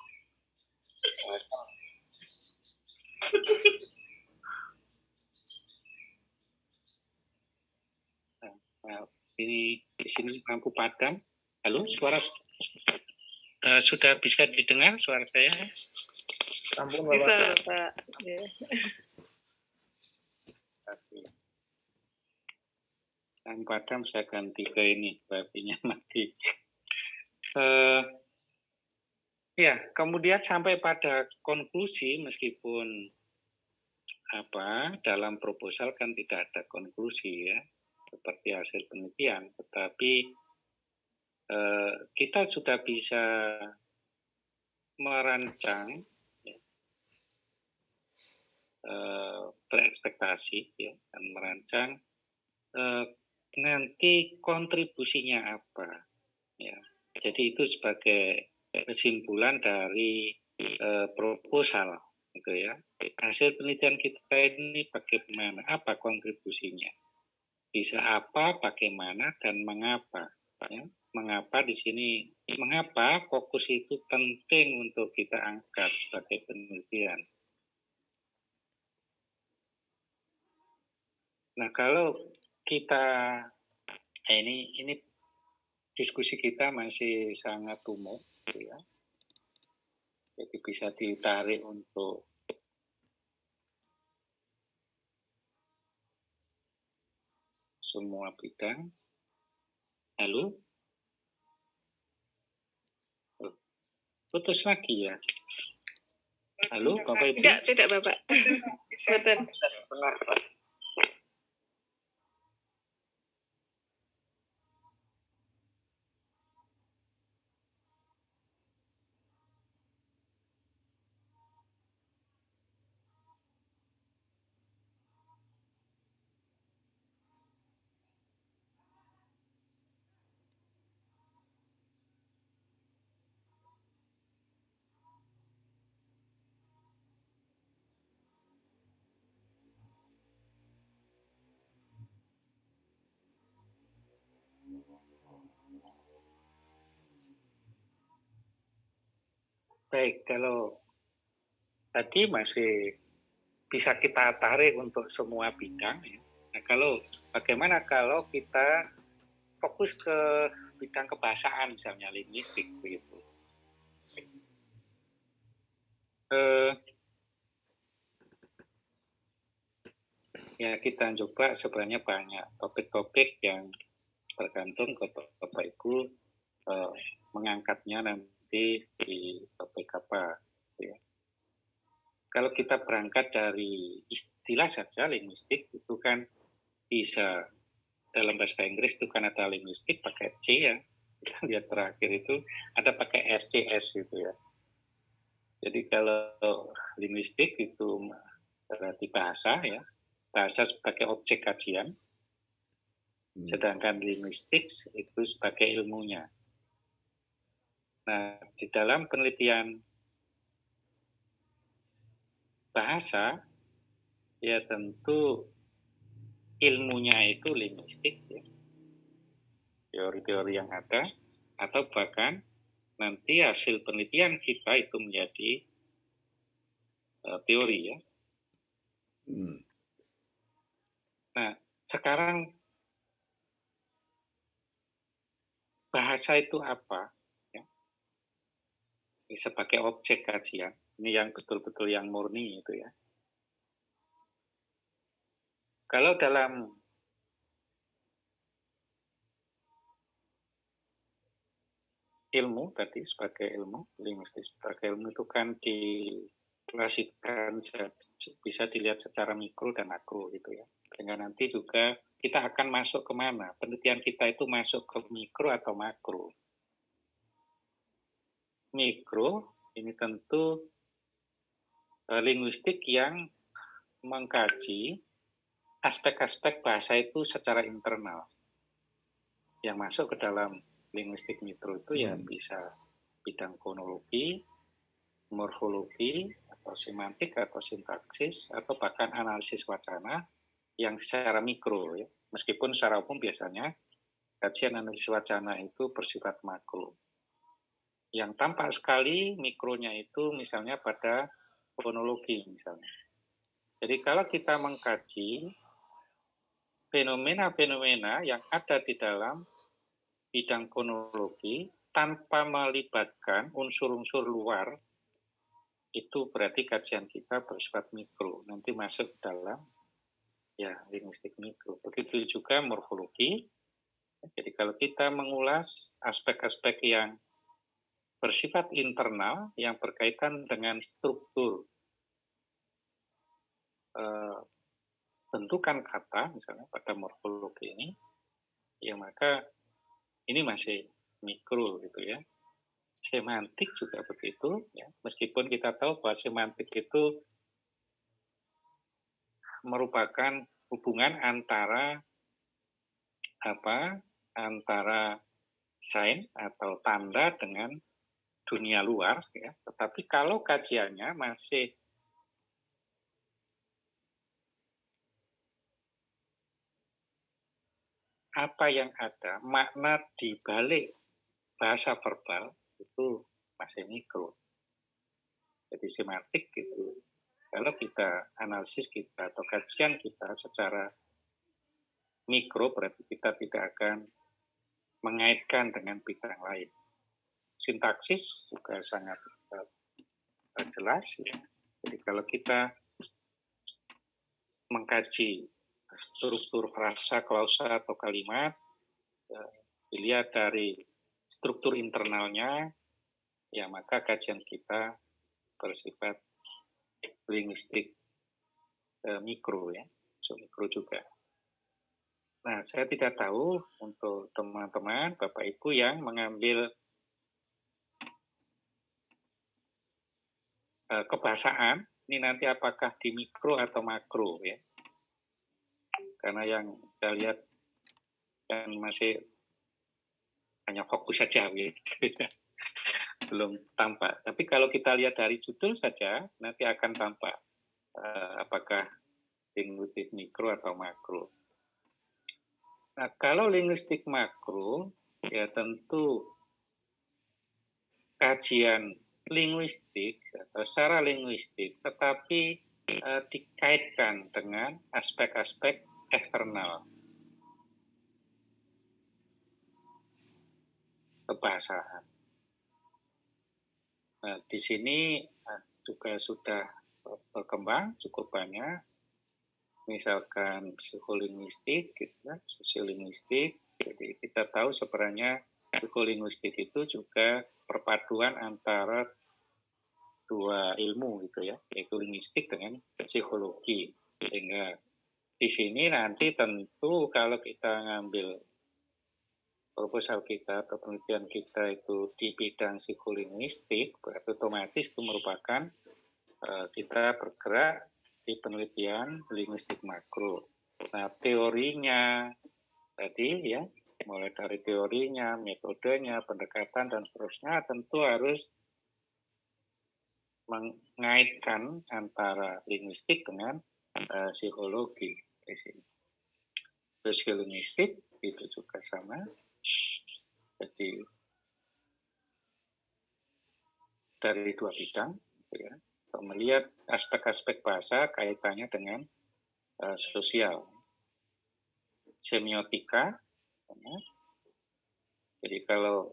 Nah, di sini lampu padam. Halo, suara sudah bisa didengar suara saya? Bisa, Pak. Ya. Lampu padam saya ganti ke ini, babinya mati. Ya, kemudian sampai pada konklusi meskipun dalam proposal kan tidak ada konklusi ya, seperti hasil penelitian, tetapi kita sudah bisa merancang ya, berekspektasi ya, dan merancang nanti kontribusinya apa ya. Jadi itu sebagai kesimpulan dari proposal gitu ya. Hasil penelitian kita ini bagaimana, apa kontribusinya, bisa apa, bagaimana, dan mengapa ya. Mengapa di sini, mengapa fokus itu penting untuk kita angkat sebagai penelitian. Nah, kalau kita ini diskusi kita masih sangat umum ya. Jadi bisa ditarik untuk semua bidang. Halo? Putus lagi ya? Halo, Bapak Ibu? Tidak Bapak. Betul. Benar, Pak. Baik, kalau tadi masih bisa kita tarik untuk semua bidang ya. Nah, bagaimana kalau kita fokus ke bidang kebahasaan misalnya linguistik begitu. Ya kita coba sebenarnya banyak topik-topik yang tergantung ke Bapak Ibu mengangkatnya nanti di topik apa ya. Kalau kita berangkat dari istilah saja linguistik itu kan bisa dalam bahasa Inggris itu kan ada linguistik pakai C ya. Kita lihat terakhir itu ada pakai SCS gitu ya. Jadi kalau linguistik itu berarti bahasa ya. Bahasa sebagai objek kajian. Sedangkan linguistik itu sebagai ilmunya. Nah, di dalam penelitian bahasa, ya tentu ilmunya itu linguistik, ya. Teori-teori yang ada, atau bahkan nanti hasil penelitian kita itu menjadi teori, ya. Nah, sekarang bahasa itu apa? Sebagai objek kajian, ini yang betul-betul yang murni itu ya. Kalau dalam ilmu tadi sebagai ilmu, linguistik sebagai ilmu itu kan diklasifikasikan bisa dilihat secara mikro dan makro gitu ya. Sehingga nanti juga kita akan masuk kemana? Penelitian kita itu masuk ke mikro atau makro? Mikro ini tentu linguistik yang mengkaji aspek-aspek bahasa itu secara internal. Yang masuk ke dalam linguistik mikro itu ya bisa bidang fonologi, morfologi, atau semantik atau sintaksis atau bahkan analisis wacana yang secara mikro ya. Meskipun secara umum biasanya kajian analisis wacana itu bersifat makro. Yang tampak sekali mikronya itu misalnya pada fonologi misalnya. Jadi kalau kita mengkaji fenomena-fenomena yang ada di dalam bidang fonologi tanpa melibatkan unsur-unsur luar, itu berarti kajian kita bersifat mikro. Nanti masuk dalam ya linguistik mikro. Begitu juga morfologi. Jadi kalau kita mengulas aspek-aspek yang bersifat internal yang berkaitan dengan struktur bentukan kata misalnya pada morfologi ini, ya maka ini masih mikro gitu ya. Semantik juga begitu ya. Meskipun kita tahu bahwa semantik itu merupakan hubungan antara sign atau tanda dengan dunia luar ya. Tetapi kalau kajiannya masih apa yang ada, makna di balik bahasa verbal itu masih mikro. Jadi semantik gitu. Kalau kita analisis kita atau kajian kita secara mikro berarti kita tidak akan mengaitkan dengan bidang lain. Sintaksis juga sangat jelas ya. Jadi kalau kita mengkaji struktur frasa, klausa atau kalimat, dilihat dari struktur internalnya, ya maka kajian kita bersifat linguistik mikro ya, so mikro juga. Nah, saya tidak tahu untuk teman-teman, Bapak Ibu yang mengambil kebahasaan, ini nanti apakah di mikro atau makro ya. Karena yang saya lihat kan masih hanya fokus saja gitu. Belum tampak. Tapi kalau kita lihat dari judul saja, nanti akan tampak apakah linguistik mikro atau makro. Nah, kalau linguistik makro, ya tentu kajian linguistik atau secara linguistik, tetapi dikaitkan dengan aspek-aspek eksternal kebahasaan. Nah, di sini juga sudah berkembang cukup banyak, misalkan psikolinguistik, gitu, sosiolinguistik. Jadi kita tahu sebenarnya psikolinguistik itu juga perpaduan antara dua ilmu gitu ya, yaitu linguistik dengan psikologi. Sehingga di sini nanti tentu kalau kita ngambil proposal kita atau penelitian kita itu di bidang psikolinguistik, berarti otomatis itu merupakan kita bergerak di penelitian linguistik makro. Nah, teorinya tadi ya, mulai dari teorinya, metodenya, pendekatan dan seterusnya tentu harus mengaitkan antara linguistik dengan psikologi di sini. Sosiolinguistik itu juga sama. Jadi dari dua bidang, ya, untuk melihat aspek-aspek bahasa kaitannya dengan sosial. Semiotika, ya. Jadi kalau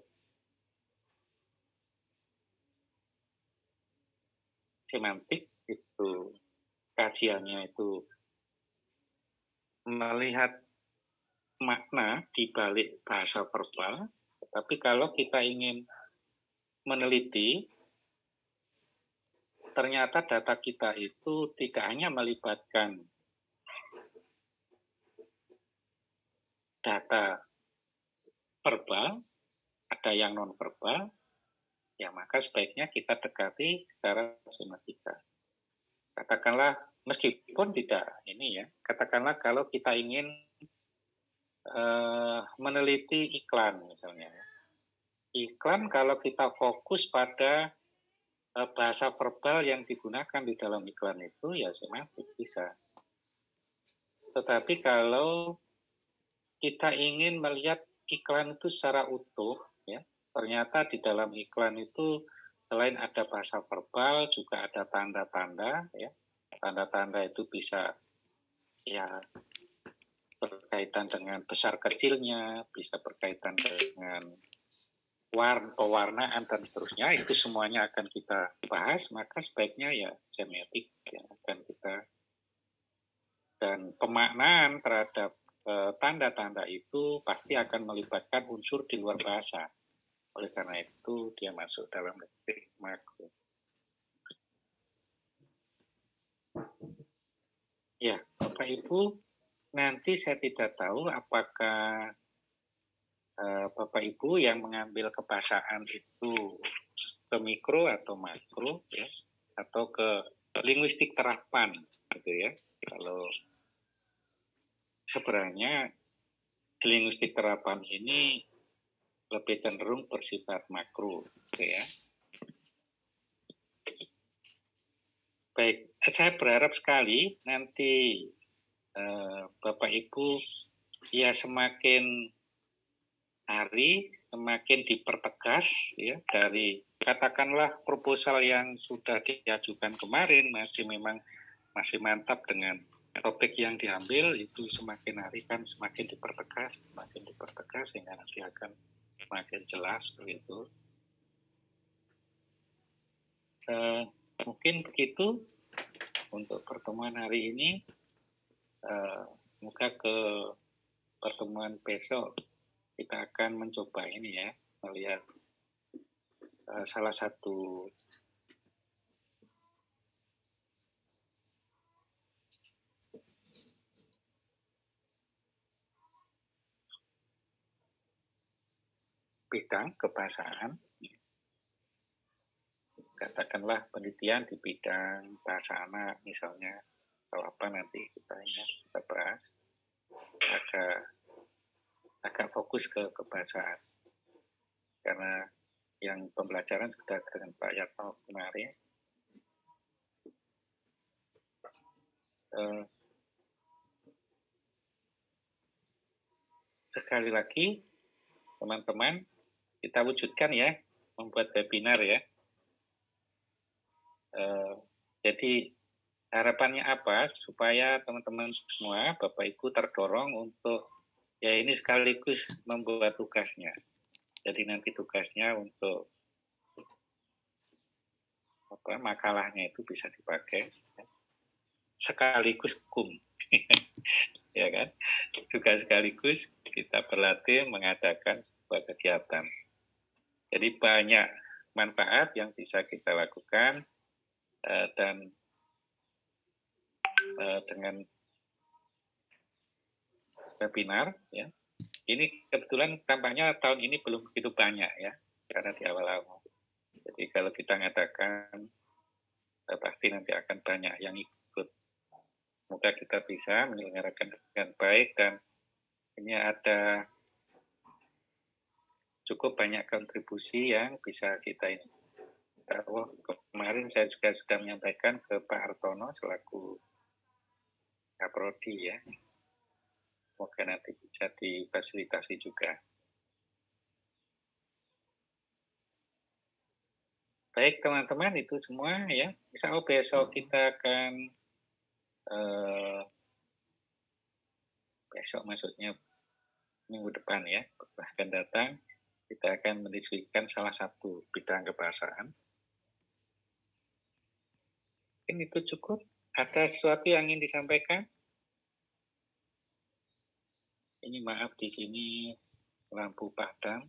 semantik itu kajiannya itu melihat makna di balik bahasa verbal, tetapi kalau kita ingin meneliti, ternyata data kita itu tidak hanya melibatkan data verbal, ada yang non-verbal, ya maka sebaiknya kita dekati secara semiotika. Katakanlah, meskipun tidak ini ya, katakanlah kalau kita ingin meneliti iklan misalnya. Iklan kalau kita fokus pada bahasa verbal yang digunakan di dalam iklan itu ya semantik bisa. Tetapi kalau kita ingin melihat iklan itu secara utuh, ya, ternyata di dalam iklan itu selain ada bahasa verbal juga ada tanda-tanda, ya. Tanda-tanda itu bisa ya berkaitan dengan besar kecilnya, bisa berkaitan dengan pewarnaan dan seterusnya, itu semuanya akan kita bahas, maka sebaiknya ya semiotik yang akan kita, dan pemaknaan terhadap tanda-tanda itu pasti akan melibatkan unsur di luar bahasa. Oleh karena itu dia masuk dalam lingkup makro. Ya, Bapak Ibu, nanti saya tidak tahu apakah Bapak Ibu yang mengambil kebahasaan itu ke mikro atau makro, ya, atau ke linguistik terapan, gitu ya. Kalau sebenarnya linguistik terapan ini lebih cenderung bersifat makro, gitu ya. Baik, saya berharap sekali nanti Bapak Ibu ya semakin hari semakin dipertegas ya dari katakanlah proposal yang sudah diajukan kemarin masih mantap dengan topik yang diambil, itu semakin hari kan semakin dipertegas sehingga nanti akan semakin jelas begitu. Mungkin begitu untuk pertemuan hari ini. Semoga ke pertemuan besok kita akan mencoba ini ya, melihat salah satu bidang kebahasaan, katakanlah penelitian di bidang bahasa anak misalnya, atau apa nanti kita bahas, agak fokus ke kebahasaan, karena yang pembelajaran sudah dengan Pak Yatno kemarin. Sekali lagi teman-teman, kita wujudkan ya, membuat webinar ya. Jadi harapannya apa? Supaya teman-teman semua, Bapak Ibu terdorong untuk ya ini sekaligus membuat tugasnya. Jadi nanti tugasnya untuk makalahnya itu bisa dipakai sekaligus hukum. Ya kan? Juga sekaligus kita berlatih mengadakan sebuah kegiatan. Jadi banyak manfaat yang bisa kita lakukan dan dengan webinar ya. Ini kebetulan tampaknya tahun ini belum begitu banyak ya, karena di awal-awal. Jadi kalau kita ngadakan pasti nanti akan banyak yang ikut. Semoga kita bisa menyelenggarakan dengan baik, dan ini ada cukup banyak kontribusi yang bisa kita ini. Kemarin saya juga sudah menyampaikan ke Pak Hartono selaku Kaprodi ya. Semoga nanti bisa difasilitasi juga. Baik teman-teman, itu semua ya. Insya Allah besok kita akan besok maksudnya minggu depan ya, akan datang kita akan mendiskusikan salah satu bidang kebahasaan. Ini itu cukup. Ada sesuatu yang ingin disampaikan? Ini maaf di sini lampu padam.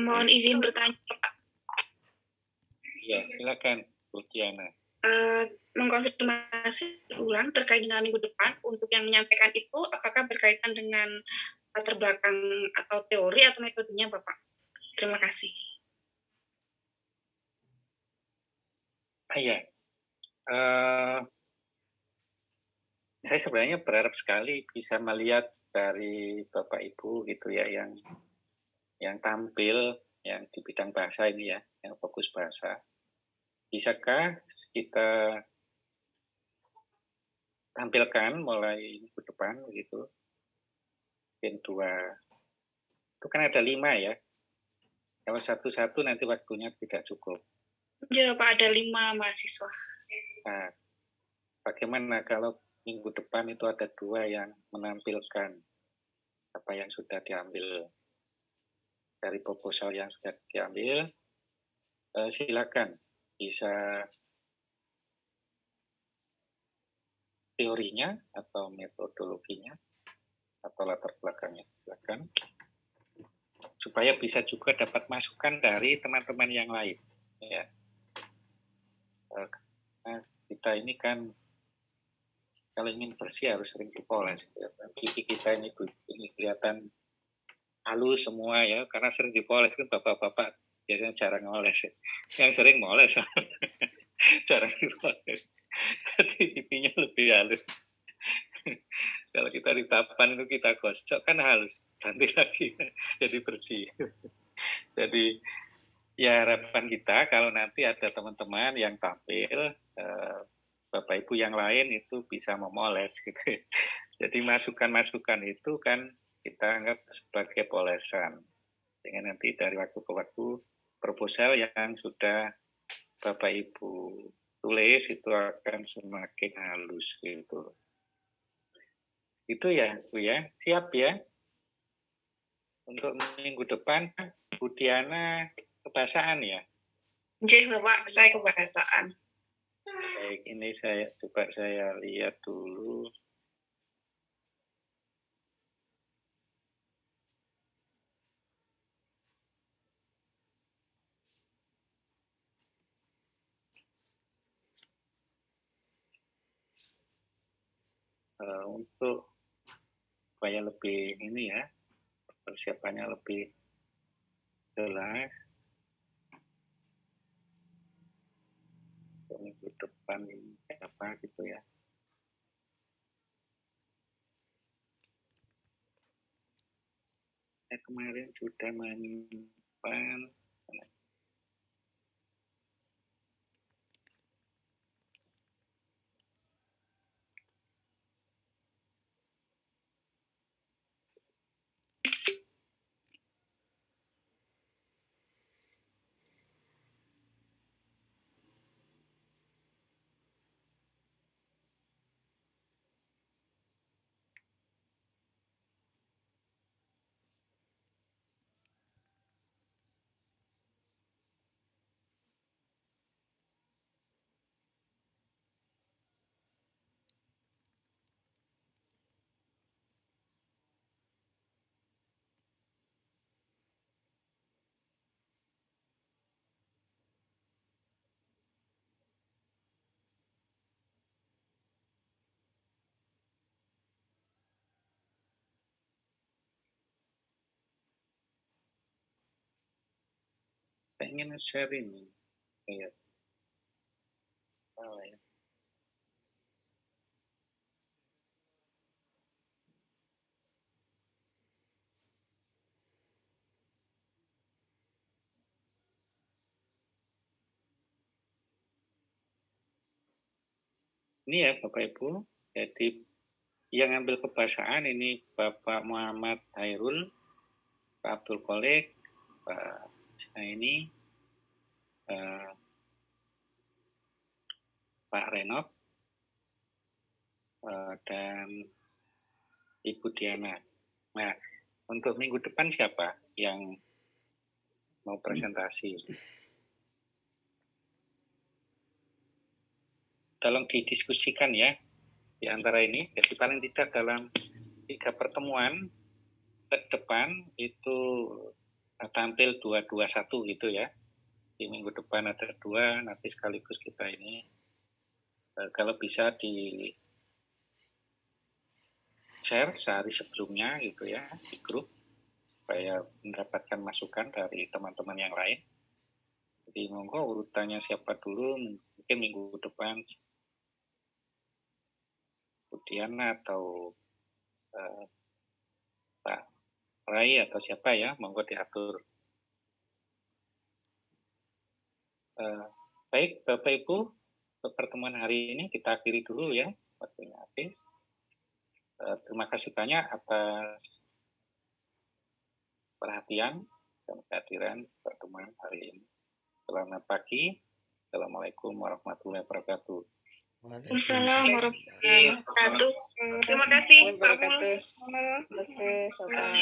Mohon izin bertanya, Pak. Ya, silakan, Bu Diana. Mengkonfirmasi ulang terkait dengan minggu depan, untuk yang menyampaikan itu apakah berkaitan dengan latar belakang atau teori atau metodenya, Bapak? Terima kasih. Ya, saya sebenarnya berharap sekali bisa melihat dari Bapak Ibu gitu ya yang tampil yang di bidang bahasa ini ya, yang fokus bahasa. Bisakah kita tampilkan mulai minggu depan begitu? Mungkin 2. Itu kan ada 5 ya. Kalau satu-satu nanti waktunya tidak cukup. Ya Pak, ada 5 mahasiswa. Nah, bagaimana kalau minggu depan itu ada 2 yang menampilkan apa yang sudah diambil dari proposal yang sudah diambil? Silakan bisa teorinya atau metodologinya atau latar belakangnya, silakan, supaya bisa juga dapat masukan dari teman-teman yang lain ya. Nah, kita ini kan kalau ingin bersih harus sering dipoles ya. Pipi kita ini kelihatan halus semua ya, karena sering dipoles kan. Bapak-bapak biasanya jarang ngoles ya. Yang sering moles jarang dipoles, jadi pipinya lebih halus. Kalau kita di papan itu kita gosok kan halus, ganti lagi jadi bersih. Jadi ya harapan kita kalau nanti ada teman-teman yang tampil, Bapak Ibu yang lain itu bisa memoles gitu. Jadi masukan-masukan itu kan kita anggap sebagai polesan. Dengan nanti dari waktu ke waktu proposal yang sudah Bapak Ibu tulis itu akan semakin halus gitu. Itu ya, Bu ya. Siap ya. Untuk minggu depan, Bu Diana kebahasaan ya? Nggih, Bapak, saya kebahasaan. Baik, ini coba saya lihat dulu. Untuk supaya lebih ini ya, persiapannya lebih jelas. Minggu depan ini apa gitu ya. Saya kemarin sudah menyimpan saya ingin share ini. Ya. Salah ya. Ini ya Bapak Ibu, jadi yang ambil kebahasaan ini Bapak Muhammad Hairul, Pak Abdul Qolik, Pak ini Pak Renov, dan Ibu Diana. Nah, untuk minggu depan siapa yang mau presentasi? Tolong didiskusikan ya di antara ini. Jadi paling tidak dalam 3 pertemuan ke depan itu tampil 2-2-1 gitu ya. Di minggu depan ada 2, nanti sekaligus kita ini kalau bisa di share sehari sebelumnya gitu ya di grup supaya mendapatkan masukan dari teman-teman yang lain. Jadi monggo urutannya siapa dulu, mungkin minggu depan kemudian atau Rai atau siapa ya, monggo diatur. Baik, Bapak Ibu, untuk pertemuan hari ini kita akhiri dulu ya, waktunya habis. Terima kasih banyak atas perhatian dan kehadiran pertemuan hari ini. Selamat pagi. Assalamualaikum warahmatullahi wabarakatuh. Waalaikumsalam warahmatullahi wabarakatuh. Terima kasih Pak Mul. Terima kasih, Bapak.